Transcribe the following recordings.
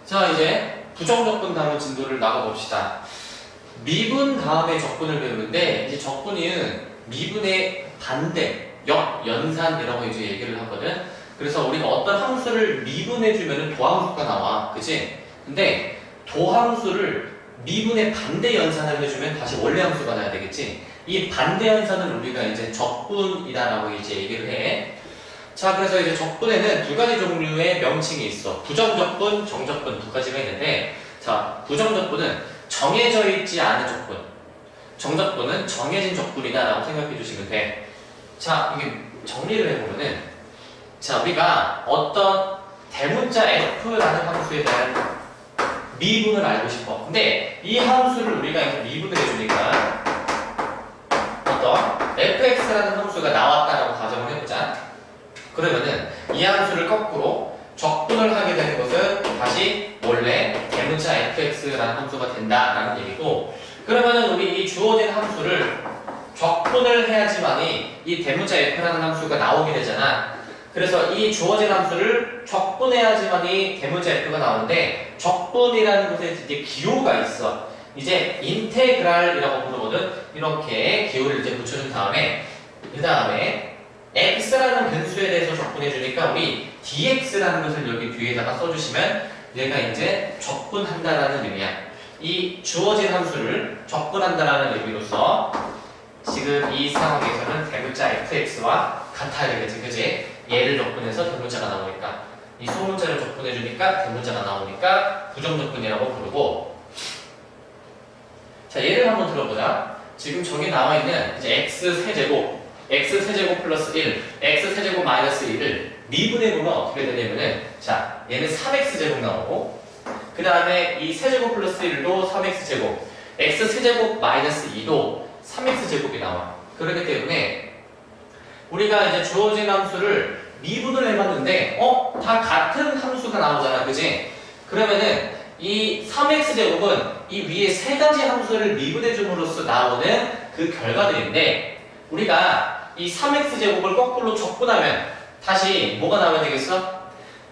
자, 이제 부정적분 다음 진도를 나가봅시다. 미분 다음에 적분을 배우는데, 이제 적분은 미분의 반대, 역연산이라고 이제 얘기를 하거든. 그래서 우리가 어떤 함수를 미분해주면 도함수가 나와. 그치? 근데 도함수를 미분의 반대 연산을 해주면 다시 원래 함수가 나야 되겠지? 이 반대 연산을 우리가 이제 적분이다라고 이제 얘기를 해. 자, 그래서 이제 적분에는 두 가지 종류의 명칭이 있어. 부정적분, 정적분 두 가지가 있는데, 자, 부정적분은 정해져 있지 않은 적분, 정적분은 정해진 적분이다라고 생각해 주시면 돼. 자, 이게 정리를 해보면은, 자, 우리가 어떤 대문자 f라는 함수에 대한 미분을 알고 싶어. 근데 이 함수를 우리가 이제 미분을 해주니까 어떤 fx라는 함수가 나왔다라고 가정을 해보자. 그러면은 이 함수를 거꾸로 적분을 하게 되는 것은 다시 원래 대문자 fx라는 함수가 된다라는 얘기고, 그러면은 우리 이 주어진 함수를 적분을 해야지만이 이 대문자 f라는 함수가 나오게 되잖아. 그래서 이 주어진 함수를 적분해야지만이 대문자 f가 나오는데, 적분이라는 것에 이제 기호가 있어. 이제 인테그랄이라고 부르거든. 이렇게 기호를 이제 붙여준 다음에, 그 다음에 x라는 변수에 대해서 적분해 주니까 우리 dx라는 것을 여기 뒤에다가 써주시면 얘가 이제 적분한다라는 의미야. 이 주어진 함수를 적분한다라는 의미로서 지금 이 상황에서는 대문자 fx와 같아야 되겠지, 그지? 얘를 적분해서 대문자가 나오니까, 이 소문자를 적분해 주니까 대문자가 나오니까 부정적분이라고 부르고. 자, 예를 한번 들어보자. 지금 저기 나와 있는 이제 x세제곱, x세제곱 플러스 1, x세제곱 마이너스 1을 미분해보면 어떻게 되냐면은, 자, 얘는 3x제곱 나오고, 그 다음에 이 세제곱 플러스 1도 3x제곱, x세제곱 마이너스 2도 3x제곱이 나와. 그렇기 때문에 우리가 이제 주어진 함수를 미분을 해봤는데, 다 같은 함수가 나오잖아, 그지? 그러면은 이 3x제곱은 이 위에 세 가지 함수를 미분해줌으로써 나오는 그 결과들인데, 우리가 이 3x제곱을 거꾸로 적분하면 다시 뭐가 나와야 되겠어?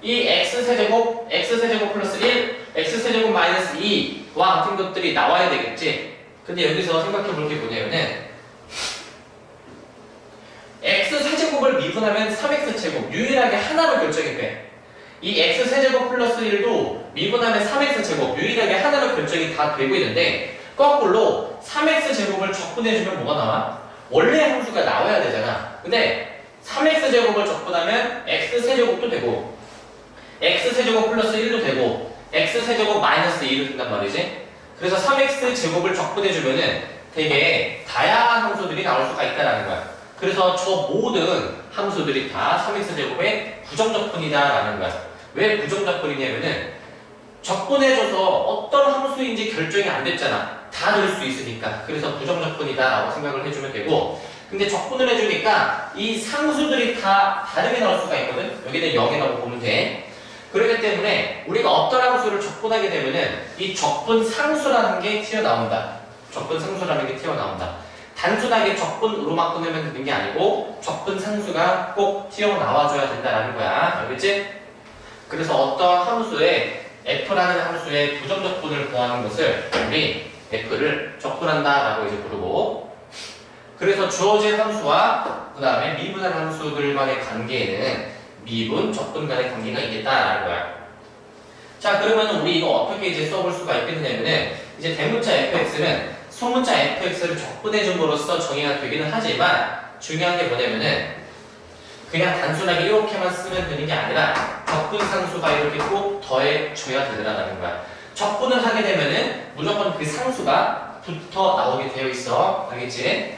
이 x세제곱, x세제곱 플러스 1, x세제곱 마이너스 2와 같은 것들이 나와야 되겠지? 근데 여기서 생각해 볼 게 뭐냐면은, x세제곱을 미분하면 3x제곱, 유일하게 하나로 결정이 돼. 이 x세제곱 플러스 1도 미분하면 3x제곱, 유일하게 하나로 결정이 다 되고 있는데, 거꾸로 3x제곱을 적분해주면 뭐가 나와? 원래 함수가 나와야 되잖아. 근데 3x제곱을 적분하면 x세제곱도 되고, x세제곱 플러스 1도 되고, x세제곱 마이너스 2도 된단 말이지. 그래서 3x제곱을 적분해주면은 되게 다양한 함수들이 나올 수가 있다는 거야. 그래서 저 모든 함수들이 다 3x제곱의 부정적분이다라는 거야. 왜 부정적분이냐면은 적분해줘서 어떤 함수인지 결정이 안 됐잖아. 다 넣을 수 있으니까. 그래서 부정적분이다라고 생각을 해주면 되고, 근데 적분을 해주니까 이 상수들이 다 다르게 나올 수가 있거든. 여기는 0이라고 보면 돼. 그렇기 때문에 우리가 어떤 함수를 적분하게 되면은 이 적분 상수라는 게 튀어나온다. 적분 상수라는 게 튀어나온다. 단순하게 적분으로만 끊으면 되는 게 아니고 적분 상수가 꼭 튀어나와줘야 된다라는 거야. 알겠지? 그래서 어떤 함수에 f라는 함수의 부정적분을 구하는 것을 우리 f를 적분한다라고 이제 부르고, 그래서 주어진 함수와 그 다음에 미분한 함수들 간의 관계에는 미분, 적분 간의 관계가 있겠다라는 거야. 자, 그러면 우리 이거 어떻게 이제 써볼 수가 있겠느냐면은, 이제 대문자 fx는 소문자 fx를 적분해줌으로써 정의가 되기는 하지만, 중요한 게 뭐냐면은 그냥 단순하게 이렇게만 쓰면 되는 게 아니라 적분 상수가 이렇게 꼭 더해줘야 되더라는 거야. 적분을 하게 되면은 무조건 그 상수가 붙어 나오게 되어 있어. 알겠지?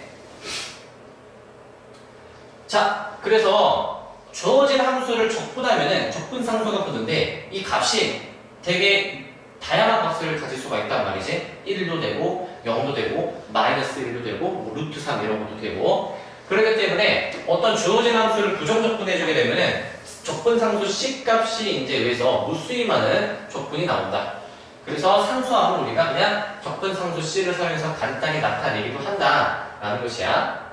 자, 그래서 주어진 함수를 적분하면은 적분 상수가 붙는데, 이 값이 되게 다양한 값을 가질 수가 있단 말이지. 1도 되고 0도 되고 마이너스 1도 되고 뭐 루트 3 이런 것도 되고. 그렇기 때문에 어떤 주어진 함수를 부정적분해주게 되면은 적분상수 C값이 이제 여기서 무수히많은 적분이 나온다. 그래서 상수함을 우리가 그냥 적분상수 C를 사용해서 간단히 나타내기도 한다라는 것이야.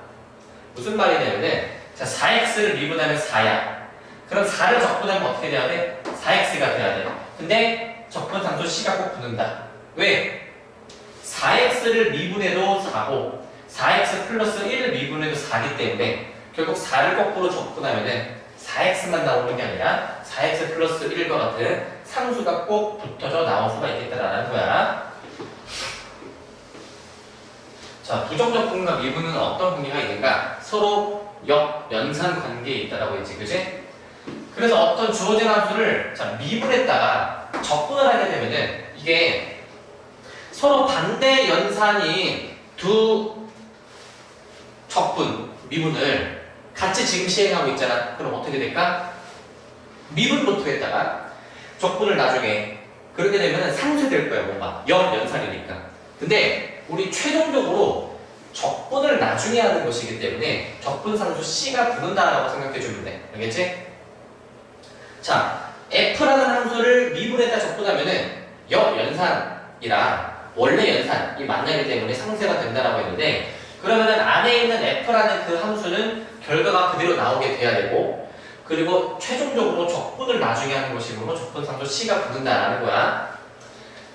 무슨 말이냐면은, 자, 4x를 미분하면 4야. 그럼 4를 적분하면 어떻게 돼야 돼? 4x가 돼야 돼. 근데 적분상수 c가 꼭 붙는다. 왜? 4x를 미분해도 4고 4x 플러스 1을 미분해도 4기 때문에 결국 4를 거꾸로 적분하면은 4x만 나오는 게 아니라 4x 플러스 1과 같은 상수가 꼭 붙어져 나올 수가 있겠다라는 거야. 자, 부정적분과 미분은 어떤 관계가 있는가? 서로 역연산 관계에 있다라고 했지, 그지? 그래서 어떤 주어진 함수를 미분했다가 적분을 하게 되면은 이게 서로 반대 연산인 두 적분, 미분을 같이 지금 시행하고 있잖아. 그럼 어떻게 될까? 미분부터 했다가 적분을 나중에 그렇게 되면 상쇄될 거야, 뭔가. 역연산이니까. 근데 우리 최종적으로 적분을 나중에 하는 것이기 때문에 적분상수 C가 붙는다라고 생각해주면 돼. 알겠지? 자, F라는 함수를 미분했다 적분하면은 역연산이랑 원래 연산이 만나기 때문에 상쇄가 된다라고 했는데 그러면은 안에 있는 F라는 그 함수는 결과가 그대로 나오게 돼야 되고 그리고 최종적으로 적분을 나중에 하는 것이므로 적분상수 C가 붙는다라는 거야.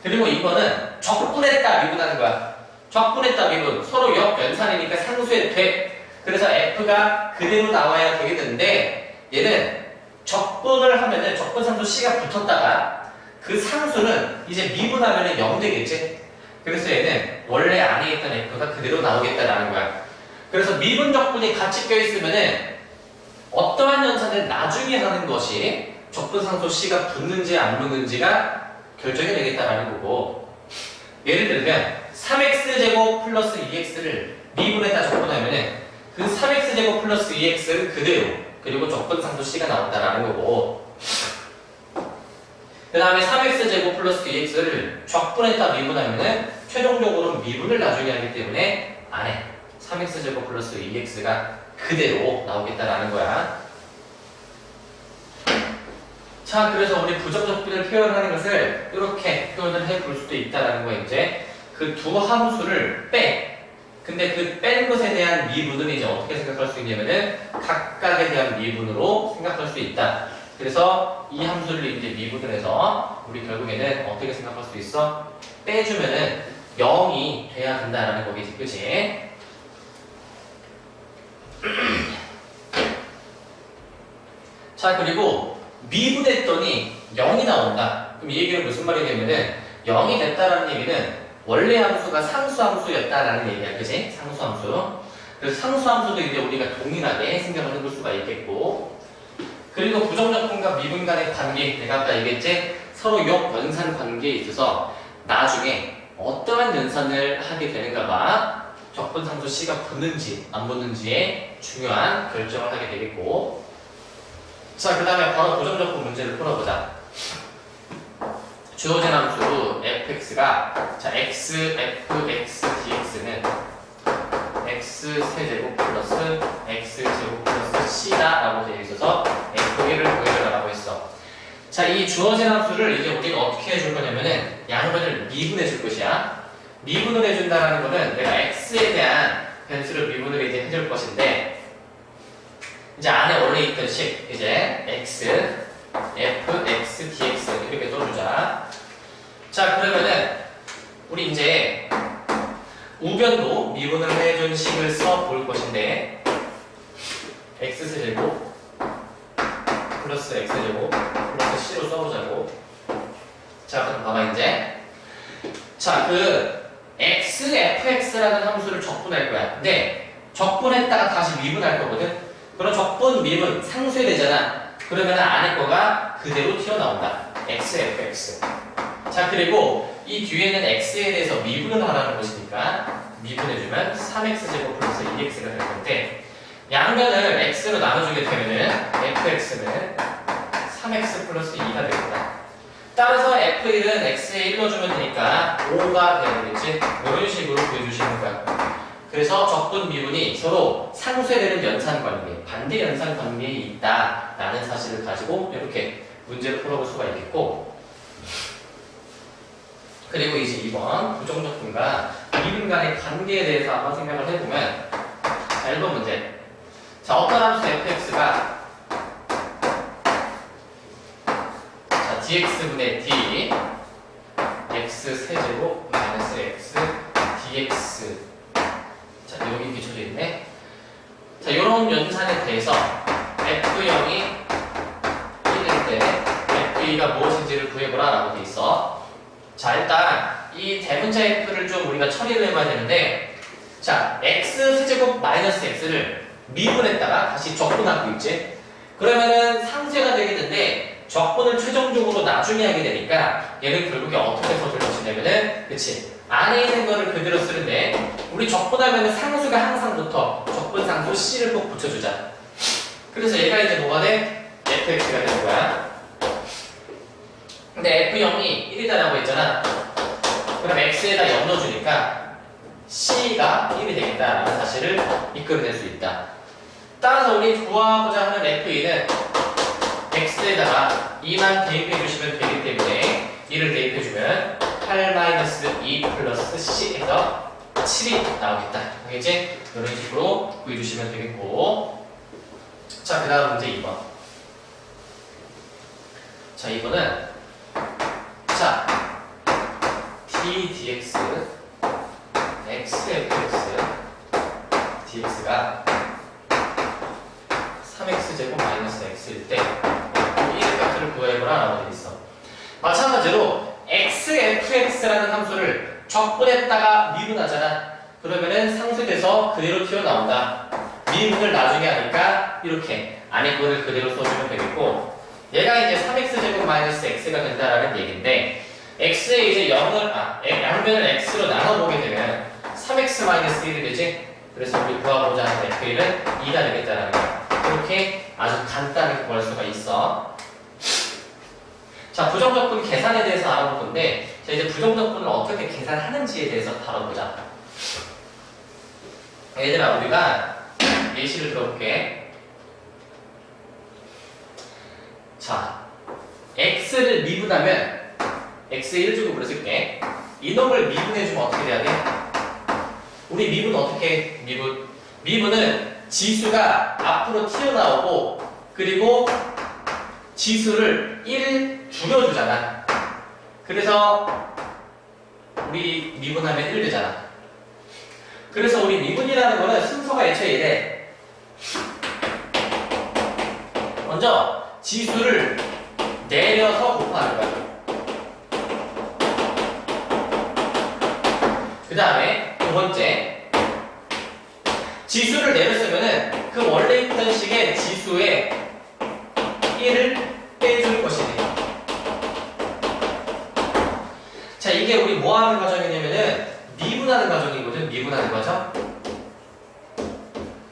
그리고 이거는 적분했다 미분하는 거야. 적분했다 미분 서로 역연산이니까 상쇄돼. 그래서 F가 그대로 나와야 되게 되는데 얘는 적분을 하면은 적분상수 C가 붙었다가 그 상수는 이제 미분하면은 0 되겠지. 그래서 얘는 원래 안에 있던 F가 그대로 나오겠다라는 거야. 그래서 미분 적분이 같이 껴있으면은 어떠한 연산을 나중에 하는 것이 적분상수 C가 붙는지 안 붙는지가 결정이 되겠다라는 거고 예를 들면 3x제곱 플러스 2x를 미분에다 적분하면은 그 3x제곱 플러스 2x를 그대로 그리고 적분상수 C가 나온다라는 거고 그 다음에 3x제곱 플러스 2x를 적분에다 미분하면은 최종적으로 미분을 나중에 하기 때문에 안에 3x제곱 플러스 2x가 그대로 나오겠다라는 거야. 자, 그래서 우리 부정적분을 표현하는 것을 이렇게 표현을 해볼 수도 있다라는 거야. 이제 그 두 함수를 빼. 근데 그 뺀 것에 대한 미분은 이제 어떻게 생각할 수 있냐면은 각각에 대한 미분으로 생각할 수 있다. 그래서 이 함수를 이제 미분을 해서 우리 결국에는 어떻게 생각할 수 있어? 빼주면은 0이 돼야 된다라는 거겠지, 그치? 자, 그리고 미분했더니 0이 나온다. 그럼 이 얘기는 무슨 말이냐면은 0이 됐다라는 얘기는 원래 함수가 상수함수였다라는 얘기야, 그치? 상수함수. 그래서 상수함수도 이제 우리가 동일하게 생각을 해볼 수가 있겠고 그리고 부정적분과 미분 간의 관계, 내가 아까 얘기했지? 서로 역연산 관계에 있어서 나중에 어떠한 연산을 하게 되는가가 적분상수 C가 붙는지 안 붙는지에 중요한 결정을 하게 되겠고 자, 그 다음에 바로 부정적분 문제를 풀어보자. 주어진 함수 fx가 자 x, f, x, dx는 x세제곱 플러스 x제곱 플러스 c다라고 되어 있어서 f1을 구해달라고 했어. 자, 이 주어진 함수를 이제 우리가 어떻게 해줄 거냐면은 양변을 미분해 줄 것이야. 미분을 해준다는 거는 내가 x에 대한 변수를 미분을 이제 해줄 것인데 이제 안에 원래 있던 식 이제 x, f, x, dx 이렇게 써주자. 자, 그러면은 우리 이제 우변도 미분을 해준 식을 써볼 것인데 x세제곱 플러스 x제곱 플러스 c로 써보자고. 자, 그럼 봐봐 이제 자, 그 x, fx라는 함수를 적분할 거야. 근데 적분했다가 다시 미분할 거거든. 그럼 적분, 미분 상쇄되잖아. 그러면 안에 거가 그대로 튀어나온다. x, fx. 자, 그리고 이 뒤에는 x에 대해서 미분을 하라는 것이니까 미분해주면 3x제곱 플러스 2x가 될 건데 양면을 x로 나눠주게 되면은 fx는 3x 플러스 2가 됩니다. 따라서 f1은 x에 1 넣어주면 되니까 5가 되겠지. 이런 식으로 구해주시는 거야. 그래서 적분 미분이 서로 상쇄되는 연산관계, 반대 연산관계에 있다라는 사실을 가지고 이렇게 문제를 풀어볼 수가 있겠고 그리고 이제 2번 부정적분과 미분 간의 관계에 대해서 한번 생각을 해보면 자, 1번 문제. 자, 어떤 함수 fx가 dx분의 d x 세제곱 마이너스 x dx. 자, 여기 비춰져 있네. 자, 이런 연산에 대해서 f0이 1일 때 f2가 무엇인지를 구해보라 라고 돼 있어. 자, 일단 이 대문자 f를 좀 우리가 처리를 해봐야 되는데, 자, x 세제곱 마이너스 x를 미분했다가 다시 적분하고 있지. 그러면은 상쇄가 되게 되는데 적분을 최종적으로 나중에 하게 되니까 얘는 결국에 어떻게 써줄 것이냐면은, 그치, 안에 있는 거를 그대로 쓰는데 우리 적분하면은 상수가 항상 붙어. 적분 상수 c를 꼭 붙여주자. 그래서 얘가 이제 뭐가 돼? fx가 되는 거야. 근데 f0이 1이다라고 했잖아. 그럼 x에다 0 넣어주니까 c가 1이 되겠다라는 사실을 이끌어낼 수 있다. 따라서 우리 구하고자 하는 f2는 x에다가 2만 대입해 주시면 되기 때문에 2를 대입해 주면 8-2 플러스 c 해서 7이 나오겠다. 알겠지? 이런 식으로 구해 주시면 되겠고. 자, 그 다음 문제 2번. 자, 이거는 자, d dx x fx dx가 3x제곱 마이너스 x일 때 이 값을 구해보라 라고 되어 있어. 마찬가지로 xfx라는 함수를 적분했다가 미분하잖아. 그러면은 상쇄돼서 그대로 튀어나온다. 미분을 나중에 하니까 이렇게 안에 거를 그대로 써주면 되겠고, 얘가 이제 3x제곱 마이너스 x가 된다라는 얘기인데, x에 이제 양면을 x로 나눠보게 되면 3x 마이너스 1이 되지. 그래서 우리 구하고자 하는 f1은 2가 되겠다라는 거야. 이렇게 아주 간단하게 구할 수가 있어. 자, 부정적분 계산에 대해서 알아볼 건데, 자, 이제 부정적분을 어떻게 계산하는지에 대해서 다뤄보자. 얘들아, 우리가 예시를 들어볼게. 자, x를 미분하면 x에 1제곱으로 쓸게. 이놈을 미분해주면 어떻게 돼야 돼? 우리 미분 어떻게 해? 미분은 지수가 앞으로 튀어나오고, 그리고 지수를 1 줄여주잖아. 그래서 우리 미분하면 1 되잖아. 그래서 우리 미분이라는 거는 순서가 애초에 이래. 먼저 지수를 내려서 곱하는 거야. 그 다음에 두 번째, 지수를 내렸으면은 그 원래 있던 식의 지수에 1을 빼줄 것이네. 자, 이게 우리 뭐 하는 과정이냐면은 미분하는 과정이거든. 미분하는 과정.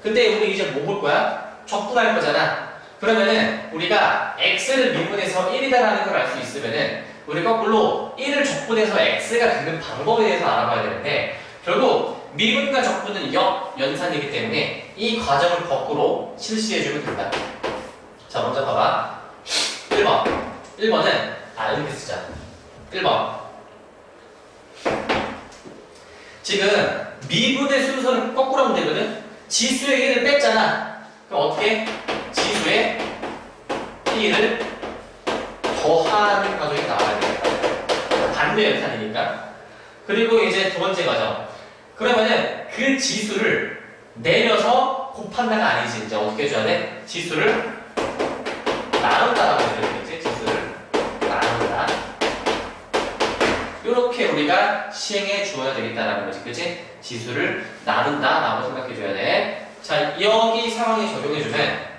근데 우리 이제 뭐 볼 거야? 적분할 거잖아. 그러면은 우리가 x를 미분해서 1이다라는 걸 알 수 있으면은 우리 거꾸로 1을 적분해서 x가 되는 방법에 대해서 알아봐야 되는데, 결국 미분과 적분은 역연산이기 때문에 이 과정을 거꾸로 실시해주면 된다. 자, 먼저 봐봐. 1번. 1번은 이렇게 쓰자. 1번. 지금 미분의 순서는 거꾸로 하면 되거든. 지수의 1을 뺐잖아. 그럼 어떻게? 지수의 1을 더하는 과정이 나와야 돼. 반대 연산이니까. 그리고 이제 두 번째 과정. 그러면은 그 지수를 내려서 곱한다가 아니지. 이제 어떻게 해줘야 돼? 지수를 나눈다라고 해야 되겠지? 지수를 나눈다. 이렇게 우리가 시행해 주어야 되겠다라는 거지. 그치? 지수를 나눈다라고 생각해 줘야 돼. 자, 여기 상황에 적용해주면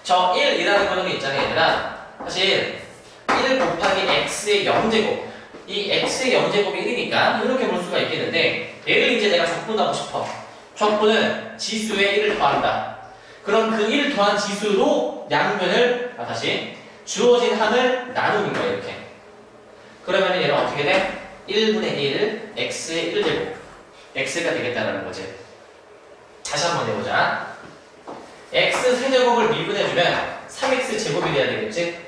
저 1이라는 거는 있잖아요, 얘들아. 사실 1 곱하기 x의 0제곱, 이 x의 0제곱이 1이니까 이렇게 볼 수가 있겠는데, 얘를 이제 내가 적분하고 싶어. 적분은 지수에 1을 더한다. 그럼 그 1 더한 지수로 양면을 다시 주어진 항을 나누는 거야. 이렇게. 그러면 얘는 어떻게 돼? 1분의 1 x의 1제곱, x가 되겠다는 거지. 다시 한번 해보자. x 세제곱을 미분해주면 3x 제곱이 돼야 되겠지?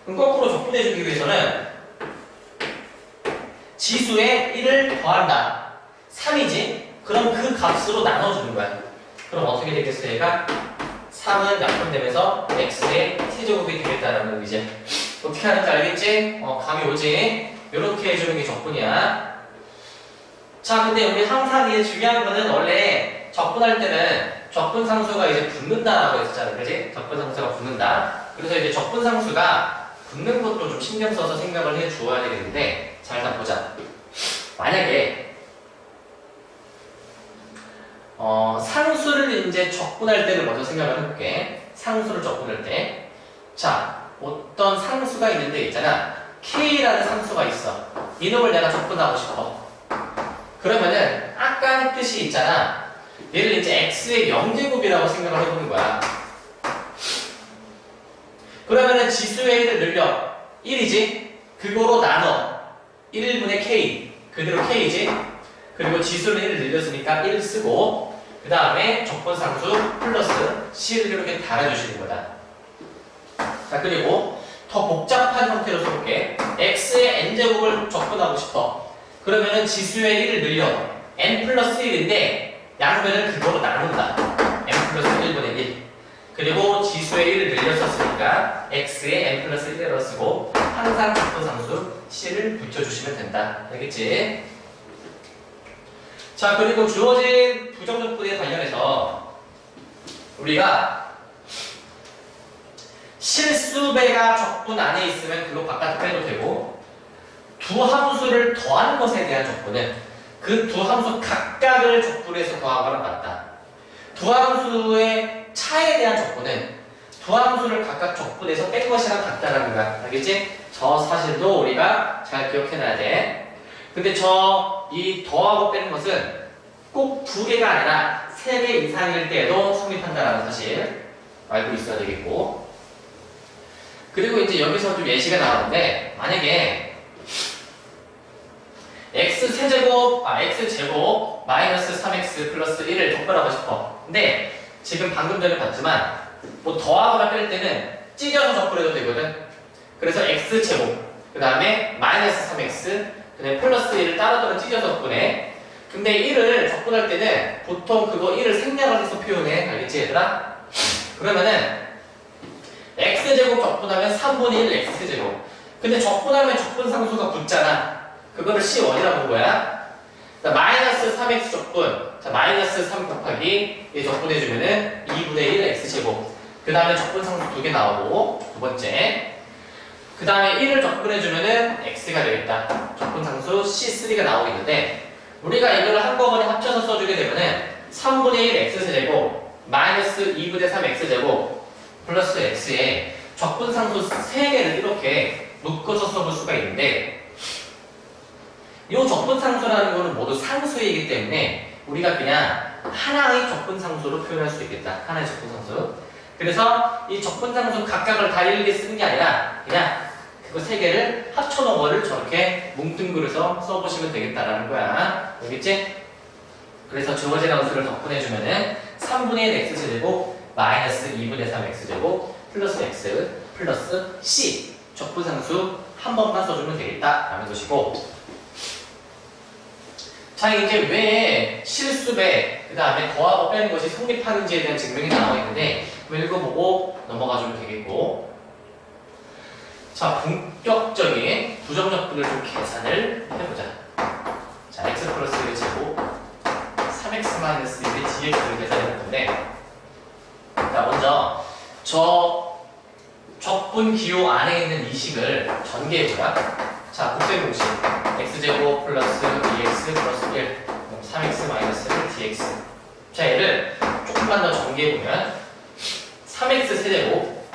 그럼 거꾸로 적분해주기 위해서는 지수에 1을 더한다. 3이지? 그럼 그 값으로 나눠주는 거야. 그럼 어떻게 되겠어? 얘가 3은 약분되면서 x의 세제곱이 되겠다는 거 이제 어떻게 하는지 알겠지? 감이 오지? 이렇게 해주는 게 적분이야. 자, 근데 우리 항상 이제 중요한 거는 원래 적분할 때는 적분상수가 이제 붙는다라고 했었잖아. 그지? 적분상수가 붙는다. 그래서 이제 적분상수가 붙는 것도 좀 신경 써서 생각을 해 주어야 되겠는데, 자, 일단 보자. 만약에, 상수를 이제 적분할 때를 먼저 생각을 해볼게. 상수를 적분할 때. 자, 어떤 상수가 있는데 있잖아. K라는 상수가 있어. 이놈을 내가 적분하고 싶어. 그러면은, 아까 했듯이 있잖아. 얘를 이제 X의 0제곱이라고 생각을 해보는 거야. 그러면은 지수의 1을 늘려. 1이지? 그거로 나눠. 1분의 K. 그대로 K지? 그리고 지수는 1을 늘렸으니까 1 쓰고, 그 다음에 적분상수 플러스 C를 이렇게 달아주시는 거다. 자, 그리고 더 복잡한 형태로 써볼게. X의 N제곱을 적분하고 싶어. 그러면은 지수의 1을 늘려. N 플러스 1인데, 양변을 그거로 나눈다. N 플러스 1분의 1. 그리고 지수의 1을 늘렸었으니까 X의 N 플러스 1대로 쓰고 항상 적분상수 C를 붙여주시면 된다. 알겠지? 자, 그리고 주어진 부정적분에 관련해서 우리가 실수배가 적분 안에 있으면 그거 바깥 빼도 되고, 두 함수를 더하는 것에 대한 적분은 그 두 함수 각각을 적분해서 더하거나 같다. 두 함수의 차에 대한 적분은 두 함수를 각각 적분해서 뺀 것이랑 같다라는 거야. 알겠지? 저 사실도 우리가 잘 기억해놔야 돼. 근데 이 더하고 빼는 것은 꼭 두 개가 아니라 세 개 이상일 때에도 성립한다라는 사실 알고 있어야 되겠고. 그리고 이제 여기서 좀 예시가 나오는데, 만약에 x제곱 마이너스 3x 플러스 1을 적분하고 싶어. 근데 지금 방금 전에 봤지만 뭐 더하거나 뺄 때는 찢어서 적분해도 되거든. 그래서 x제곱 그 다음에 마이너스 3x 그 다음에 플러스 1을 따로따로 찢어서 적분해. 근데 1을 적분할 때는 보통 그거 1을 생략을 해서 표현해. 알겠지 얘들아? 그러면은 x제곱 적분하면 3분의 1 x제곱. 근데 적분하면 적분상수가 붙잖아. 그거를 C1이라고 본 거야. 자, 마이너스 3x 적분. 자, 마이너스 3 곱하기 얘 적분해주면은 2분의 1 x제곱. 그 다음에 적분상수 2개 나오고, 두 번째. 그 다음에 1을 적분해주면은 x가 되겠다. 적분상수 C3가 나오겠는데, 우리가 이거를 한꺼번에 합쳐서 써주게 되면은 3분의 1 x제곱, 마이너스 2분의 3 x제곱, 플러스 x에 적분상수 3개를 이렇게 묶어서 써볼 수가 있는데, 이 적분상수라는 거는 모두 상수이기 때문에 우리가 그냥 하나의 적분상수로 표현할 수 있겠다. 하나의 적분상수. 그래서 이 적분상수 각각을 다 일일이 쓰는 게 아니라 그냥 그거 세 개를 합쳐놓은 거를 저렇게 뭉뚱그려서 써보시면 되겠다라는 거야. 알겠지? 그래서 주어진 함수를 덕분해주면은 3분의 1 x제곱 마이너스 2분의 3 x제곱 플러스 x 플러스 c 적분상수 한 번만 써주면 되겠다 라는 것이고, 자, 이제 왜 실수배, 그 다음에 더하고 빼는 것이 성립하는지에 대한 증명이 나와 있는데, 읽어보고 넘어가주면 되겠고. 자, 본격적인 부정적분을 좀 계산을 해보자. 자, x 플러스 1의 제곱, 3x 마이너스 1의 dx를 계산해볼 건데, 자, 먼저 저 적분 기호 안에 있는 이 식을 전개해보자. 자, 곱셈공식 x제곱 플러스 2x 플러스 1 3x 마이너스 1 dx. 자, 얘를 조금만 더 전개해보면 3x 세제곱,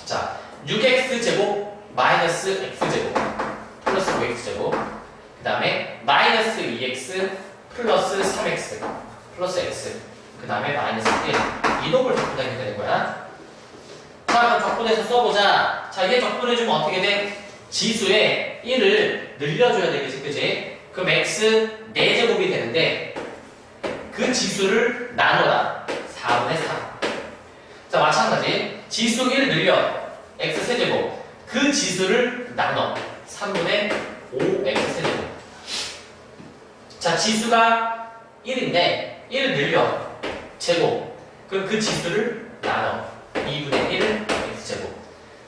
자 6x제곱 마이너스 x제곱 플러스 5x제곱, 그 다음에 마이너스 2x 플러스 3x 플러스 x, 그 다음에 마이너스 1 이놈을 적분하게 되는 거야. 자, 그럼 적분해서 써보자. 자, 얘 적분해주면 어떻게 돼? 지수에 1을 늘려줘야 되겠지, 그지? 그럼 x 4제곱이 되는데 그 지수를 나눠라. 4분의 3. 자, 마찬가지 지수 1 늘려 x 세제곱, 그 지수를 나눠 3분의 5 x 세제곱. 자, 지수가 1인데 1을 늘려 제곱, 그럼 그 지수를 나눠 2분의 1 x제곱.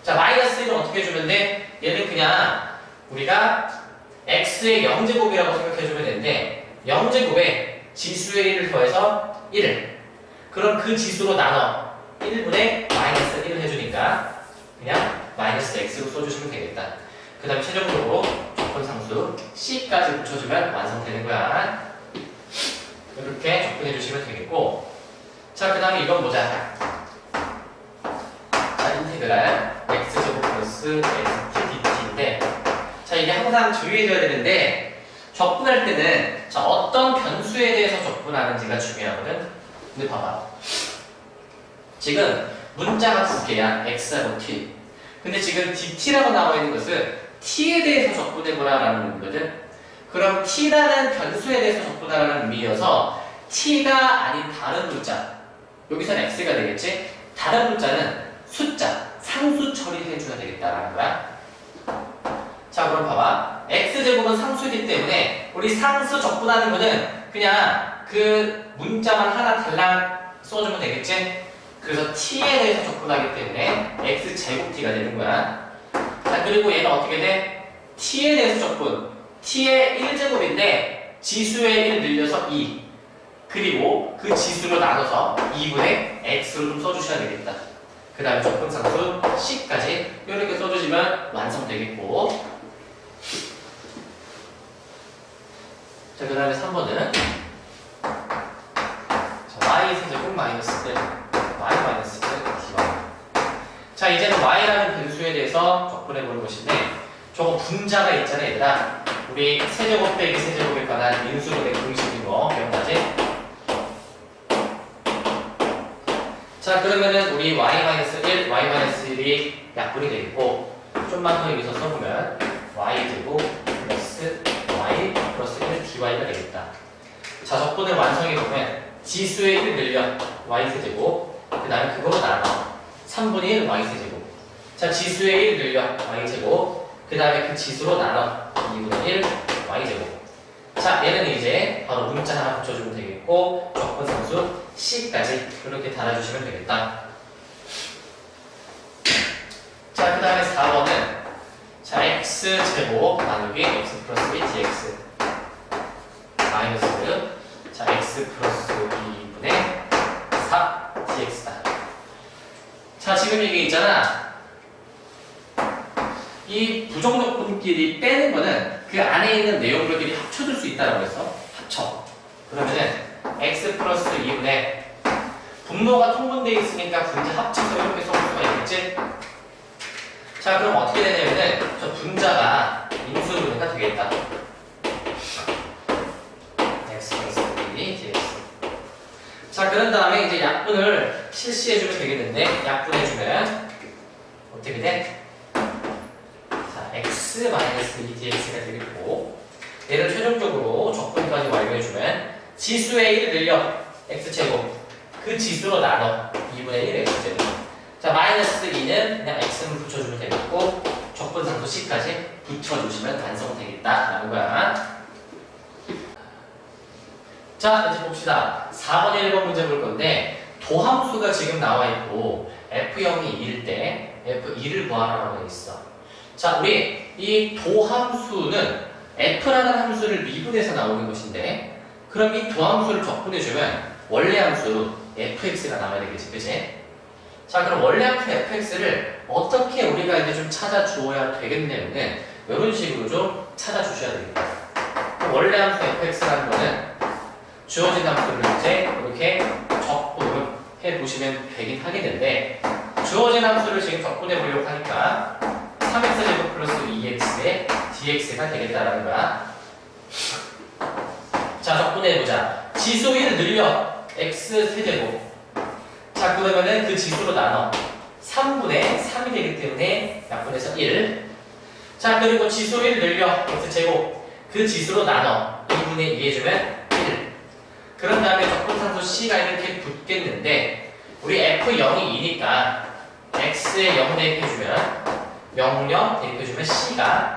자, 마이너스 1은 어떻게 해주면 돼? 얘는 그냥 우리가 x의 0제곱이라고 생각해주면 되는데 0제곱에 지수의 1을 더해서 1을 그럼 그 지수로 나눠 1분의 마이너스 1을 해주니까 그냥 마이너스 x로 써주시면 되겠다. 그 다음에 최종적으로 조건상수 c까지 붙여주면 완성되는 거야. 이렇게 접근해 주시면 되겠고, 자, 그 다음에 이건 보자. 자, 인테그랄 x제곱 플러스 xt dt인데, 자, 이게 항상 주의해줘야 되는데 접근할 때는 자, 어떤 변수에 대해서 접근하는지가 중요하거든. 근데 봐봐, 지금 문자가 두 개야. x하고 t. 근데 지금 dt라고 나와 있는 것은 t에 대해서 접근해보라 라는 의미거든. 그럼 t라는 변수에 대해서 접근하라는 의미여서 t가 아닌 다른 문자, 여기서는 x가 되겠지? 다른 문자는 숫자, 상수 처리해줘야 되겠다라는 거야. 자, 그럼 봐봐. x제곱은 상수이기 때문에 우리 상수 접근하는 거는 그냥 그 문자만 하나 달랑 써주면 되겠지? 그래서 t에 대해서 접근하기 때문에 x제곱 t가 되는 거야. 자, 그리고 얘는 어떻게 돼? t에 대해서 접근. t의 1제곱인데 지수의 1 늘려서 2. 그리고 그 지수로 나눠서 2분의 x로 좀 써주셔야 되겠다. 그 다음에 접근상수 c까지 이렇게 써주시면 완성되겠고, 자, 그 다음에 3번은 y세제곱 마이너스 1 y 마이너스 1 dy. 자, 이제는 y라는 변수에 대해서 접근해보는 것인데, 저거 분자가 있잖아 얘들아. 우리 세제곱 빼기 세제곱에 관한 인수로 된 공식인 거 기억나지? 자, 그러면은 우리 y-1, y-1이 약분이 되겠고, 좀만 더 여기서 써보면 y제곱 플러스 y 플러스 1 dy가 되겠다. 자, 접근을 완성해보면 지수의 1 늘려 y세제곱, 그 다음에 그거로 나눠 3분의 1 y세제곱. 자, 지수의 1 늘려 y제곱, 그 다음에 그 지수로 나눠 2분의 1 y제곱. 자, 얘는 이제 바로 문자 하나 붙여주면 되겠고, 접근상수 c까지 이렇게 달아주시면 되겠다. 자, 그 다음에 4번은 자, x제곱 나누기 x 플러스 2 dx 마이너스 자, x 플러스 2분의 4 dx다. 자, 지금 이게 있잖아. 이 부정적분끼리 빼는 거는 그 안에 있는 내용들끼리 합쳐줄 수 있다고 해서 합쳐. 그러면은 x 플러스 2분의 분모가 통분되어 있으니까 분자 합쳐서 이렇게 써볼 수가 있겠지? 자, 그럼 어떻게 되냐면은 저 분자가 인수분해가 되겠다. x 플러스 2 dx. 자, 그런 다음에 이제 약분을 실시해주면 되겠는데, 약분해주면 어떻게 돼? x 마이너스 2dx가 되겠고, 얘를 최종적으로 적분까지 완료해주면 지수의 1을 늘려 x제곱, 그 지수로 나눠 2분의 1 x제곱. 자, 마이너스 2는 그냥 x는 붙여주면 되겠고, 적분상수 c까지 붙여주시면 완성되겠다라는 거야. 자, 이제 봅시다. 4번에 1번 문제 볼 건데, 도함수가 지금 나와 있고 f0이 2일 때 f2를 구하라고 돼 있어. 자, 우리 이 도함수는 f라는 함수를 미분해서 나오는 것인데, 그럼 이 도함수를 적분해주면 원래 함수 fx가 나와야 되겠지, 그치? 자, 그럼 원래 함수 fx를 어떻게 우리가 이제 좀 찾아주어야 되겠냐면은 이런 식으로 좀 찾아주셔야 되겠다. 원래 함수 fx라는 거는 주어진 함수를 이제 이렇게 적분해 보시면 되긴 하겠는데, 주어진 함수를 지금 적분해 보려고 하니까 3x제곱 플러스 2x의 dx가 되겠다라는 거야. 자, 적분해보자. 지수 1을 늘려 x세제곱. 자, 그러면은 그 지수로 나눠 3분의 3이 되기 때문에 약분해서 1. 자, 그리고 지수 1을 늘려 x제곱, 그 지수로 나눠 2분의 2 해주면 1. 그런 다음에 적분상수 c가 이렇게 붙겠는데, 우리 f0이 2니까 x에 0 대입해주면 0, 대입해주면 c가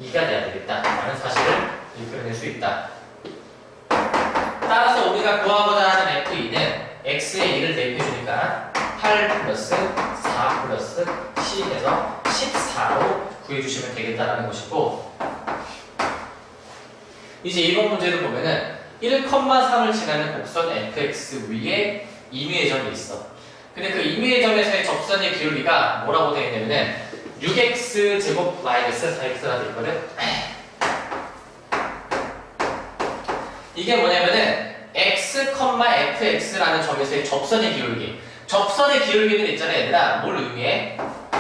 2가 돼야 되겠다 라는 사실을 이끌어낼 수 있다. 따라서 우리가 구하고자 하는 f2는 x에 2를 대입해주니까 8 플러스 4 플러스 C 해서 14로 구해주시면 되겠다라는 것이고, 이제 이번 문제를 보면은 1,3을 지나는 곡선 fx 위에 임의의 점이 있어. 근데 그 임의의 점에서의 접선의 기울기가 뭐라고 되어 있냐면은 6x 제곱 마이너스 4x가 되어 있거든. 이게 뭐냐면은 x, fx라는 점에서의 접선의 기울기. 접선의 기울기는 있잖아 얘들아. 뭘 의미해?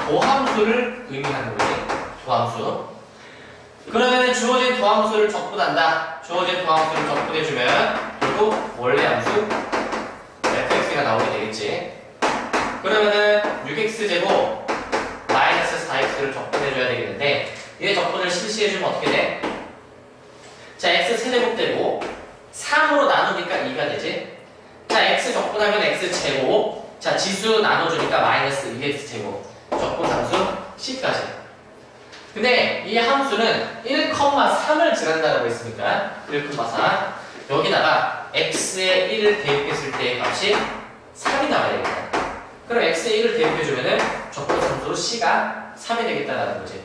도함수를 의미하는 거지. 도함수. 그러면 주어진 도함수를 적분한다. 주어진 도함수를 적분해주면 결국 원래 함수 fx가 나오게 되겠지. 그러면은 6x제곱 마이너스 4x를 적분해줘야 되겠는데, 얘 적분을 실시해주면 어떻게 돼? 자, x 세제곱되고 3으로 나누니까 2가 되지. 자, x 적분하면 x제곱. 자, 지수 나눠주니까 마이너스 2x제곱. 적분함수 c까지. 근데 이 함수는 1,3을 지난다라고 했으니까 1,3 여기다가 x에 1을 대입했을 때의 값이 3이 나와야 되겠다. 그럼 x에 1을 대입해주면은 적분함수 c가 3이 되겠다라는 거지.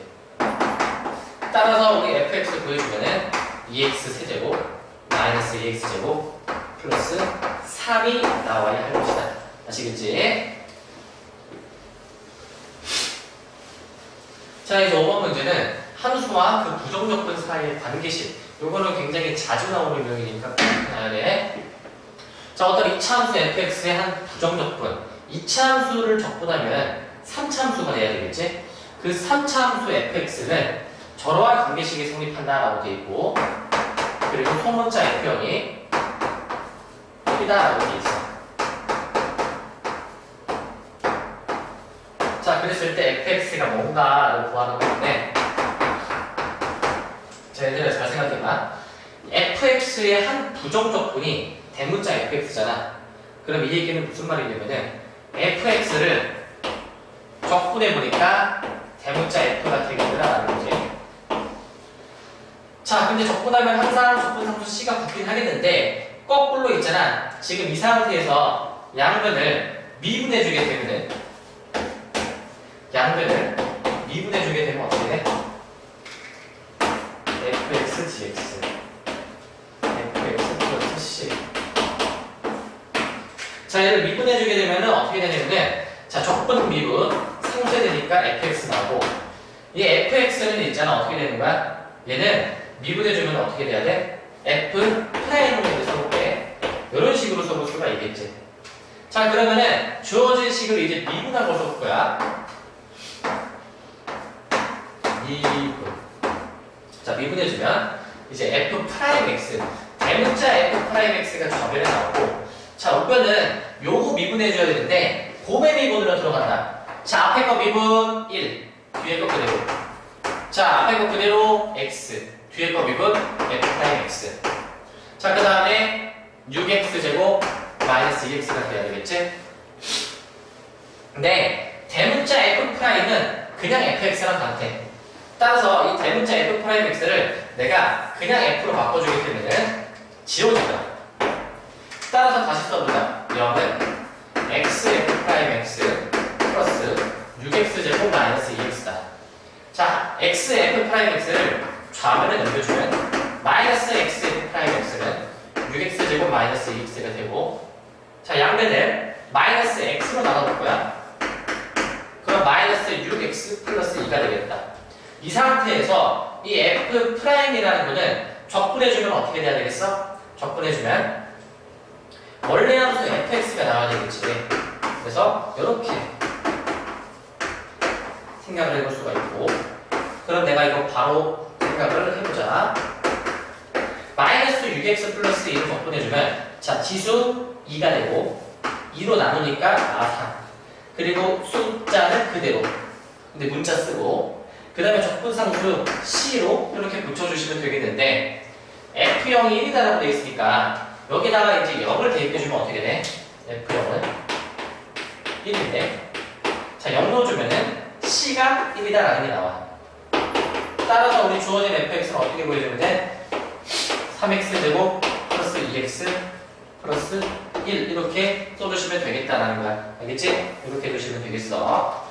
따라서 우리 fx 구해주면은 2x 세제곱 마이너스 2x제곱 플러스 3이 나와야 할 것이다. 아시겠지? 자, 이제 5번 문제는 함수와 그 부정적분 사이의 관계식. 요거는 굉장히 자주 나오는 유형이니까 꼭 알아야 돼. 자, 어떤 2차 함수 fx의 한 부정적분. 2차 함수를 적분하면 3차 함수가 돼야 되겠지? 그 3차 함수 fx는 저러한 관계식이 성립한다라고 되어 있고, 그리고 소문자 f형이 1이다라고 되어 있어. 자, 그랬을 때 fx가 뭔가를 구하는 건데, 자, 얘들아 잘 생각해봐. fx의 한 부정적분이 대문자 fx잖아. 그럼 이 얘기는 무슨 말이냐면은 fx를 적분해보니까 대문자 f가 되겠구나라는 거지. 자, 근데 적분하면 항상 적분함수 c가 붙긴 하겠는데, 거꾸로 있잖아. 지금 이 상태에서 양변을 미분해주게 되면, 양변을 미분해주게 되면 어떻게 돼? fx dx fx 플러스 c. 자, 얘를 미분해주게 되면 어떻게 되냐면, 자, 적분 미분 상쇄되니까 fx 나오고, 이 fx는 있잖아. 어떻게 되는 거야? 얘는 미분해주면 어떻게 돼야 돼? f 프라임으로 써볼게. 이런 식으로 써볼 수가 있겠지. 자, 그러면은 주어진 식을 이제 미분하고 써볼 거야. 미분. 자, 미분해주면 이제 f 프라임 x, 대문자 f 프라임 x가 좌변에 나오고, 자, 우변은 요거 미분해줘야 되는데 곱의 미분으로 들어간다. 자, 앞에 거 미분 1, 뒤에 거 그대로. 자, 앞에 거 그대로 x, 뒤에 거 미분 f 프라임 x. 자, 그 다음에 6x제곱 마이너스 2x가 돼야 되겠지? 근데 대문자 f 프라임은 그냥 fx랑 같아. 따라서 이 대문자 f 프라임 x를 내가 그냥 f로 바꿔주게 되면은 지워질 거야. 따라서 다시 써보자. 0은 x f 프라임 x 플러스 6x제곱 마이너스 2x다. 자, x f 프라임 x를 좌변에 넘겨주면 마이너스 x f 프라임 x는 6x제곱 마이너스 2x가 되고, 자, 양변을 마이너스 x로 나눠볼 거야. 그럼 마이너스 6x 플러스 2가 되겠다. 이 상태에서 이 f 프라임이라는 거는 적분해주면 어떻게 돼야 되겠어? 적분해주면 원래 함수 fx가 나와야 되겠지. 그래서 이렇게 생각을 해볼 수가 있고, 그럼 내가 이거 바로 생각을 해보자. 마이너스 6x 플러스 2를 적분해주면, 자, 지수 2가 되고 2로 나누니까 3. 그리고 숫자는 그대로. 근데 문자 쓰고, 그 다음에 적분상수 c로 이렇게 붙여주시면 되겠는데, f형이 1이다라고 되어 있으니까 여기다가 이제 0을 대입해주면 어떻게 돼? f형은 1인데, 자, 0 넣어주면은 c가 1이다라는 게 나와. 따라서 우리 주어진 fx는 어떻게 보여주면 돼? 3x제곱 플러스 2x 플러스 1 이렇게 써주시면 되겠다라는 거야. 알겠지? 이렇게 해주시면 되겠어.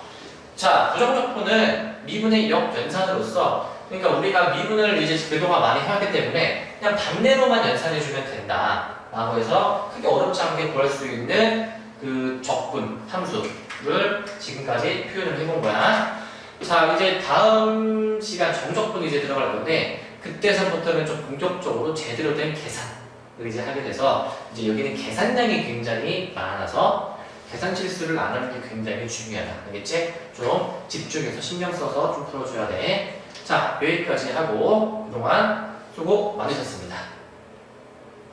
자, 부정적분은 미분의 역연산으로서, 그러니까 우리가 미분을 이제 그동안 많이 해왔기 때문에 그냥 반대로만 연산해주면 된다 라고 해서 크게 어렵지 않게 구할 수 있는 그 적분 함수를 지금까지 표현을 해본 거야. 자, 이제 다음 시간 정적분이 이제 들어갈 건데, 그때서부터는 좀 본격적으로 제대로 된 계산을 이제 하게 돼서, 이제 여기는 계산량이 굉장히 많아서 계산 실수를 안 하는 게 굉장히 중요하다. 알겠지? 좀 집중해서 신경 써서 좀 풀어줘야 돼. 자, 여기까지 하고 그동안 수고 많으셨습니다.